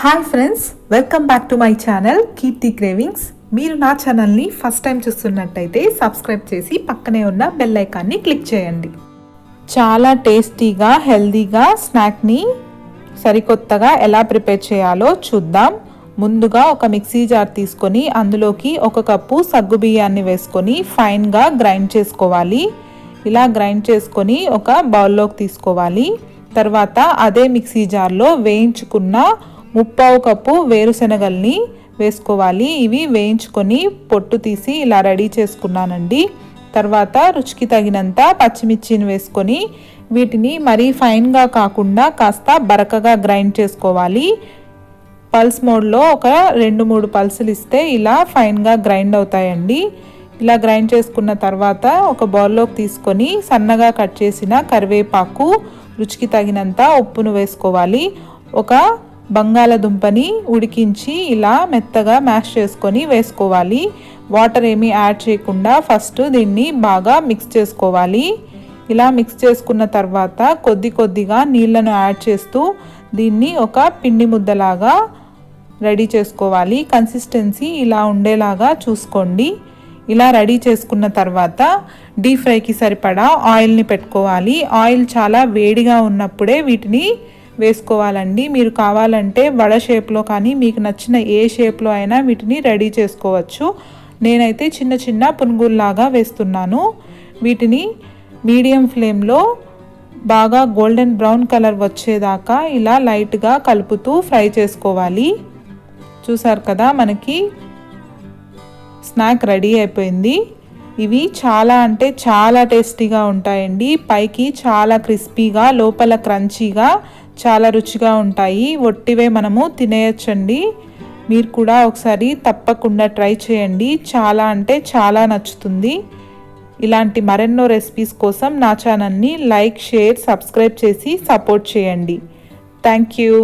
Hi friends, welcome back to my channel Keerthi cravings. మీరు నా ఛానల్ని ఫస్ట్ టైం చూస్తున్నట్టయితే సబ్స్క్రైబ్ చేసి పక్కనే ఉన్న బెల్ ఐకాన్ని క్లిక్ చేయండి. చాలా టేస్టీగా హెల్దీగా స్నాక్ని సరికొత్తగా ఎలా ప్రిపేర్ చేయాలో చూద్దాం. ముందుగా ఒక మిక్సీ జార్ తీసుకొని అందులోకి 1 కప్పు సగ్గుబియ్యాన్ని వేసుకొని ఫైన్గా గ్రైండ్ చేసుకోవాలి. ఇలా గ్రైండ్ చేసుకొని ఒక బౌల్లోకి తీసుకోవాలి. తర్వాత అదే మిక్సీ జార్లో వేయించుకున్న 3/4 కప్పు వేరుశనగల్ని వేసుకోవాలి. ఇవి వేయించుకొని పొట్టు తీసి ఇలా రెడీ చేసుకున్నానండి. తర్వాత రుచికి తగినంత పచ్చిమిర్చిని వేసుకొని వీటిని మరీ ఫైన్గా కాకుండా కాస్త బరకగా గ్రైండ్ చేసుకోవాలి. పల్స్ మోడ్లో ఒక 2-3 పల్సులు ఇస్తే ఇలా ఫైన్గా గ్రైండ్ అవుతాయండి. ఇలా గ్రైండ్ చేసుకున్న తర్వాత ఒక బౌల్లోకి తీసుకొని సన్నగా కట్ చేసిన కరివేపాకు, రుచికి తగినంత ఉప్పును వేసుకోవాలి. ఒక బంగాళదుంపని ఉడికించి ఇలా మెత్తగా మ్యాష్ చేసుకొని వేసుకోవాలి. వాటర్ ఏమీ యాడ్ చేయకుండా ఫస్ట్ దీన్ని బాగా మిక్స్ చేసుకోవాలి. ఇలా మిక్స్ చేసుకున్న తర్వాత కొద్దిగా నీళ్ళను యాడ్ చేస్తూ దీన్ని ఒక పిండి ముద్దలాగా రెడీ చేసుకోవాలి. కన్సిస్టెన్సీ ఇలా ఉండేలాగా చూసుకోండి. ఇలా రెడీ చేసుకున్న తర్వాత డీప్ ఫ్రైకి సరిపడా ఆయిల్ని పెట్టుకోవాలి. ఆయిల్ చాలా వేడిగా ఉన్నప్పుడే వీటిని వేసుకోవాలండి. మీరు కావాలంటే వడ షేప్లో కానీ మీకు నచ్చిన ఏ షేప్లో అయినా వీటిని రెడీ చేసుకోవచ్చు. నేనైతే చిన్న పునుగుల్లాగా వేస్తున్నాను. వీటిని మీడియం ఫ్లేమ్లో బాగా గోల్డెన్ బ్రౌన్ కలర్ వచ్చేదాకా ఇలా లైట్గా కలుపుతూ ఫ్రై చేసుకోవాలి. చూసారు కదా, మనకి స్నాక్ రెడీ అయిపోయింది. ఇవి చాలా టేస్టీగా ఉంటాయండి. పైకి చాలా క్రిస్పీగా, లోపల క్రంచీగా, చాలా రుచిగా ఉంటాయి. ఒట్టివే మనము తినేయచ్చండి. మీరు కూడా ఒకసారి తప్పకుండా ట్రై చేయండి. చాలా నచ్చుతుంది. ఇలాంటి మరెన్నో రెసిపీస్ కోసం నా ఛానల్ని లైక్, షేర్, సబ్స్క్రైబ్ చేసి సపోర్ట్ చేయండి. Thank you.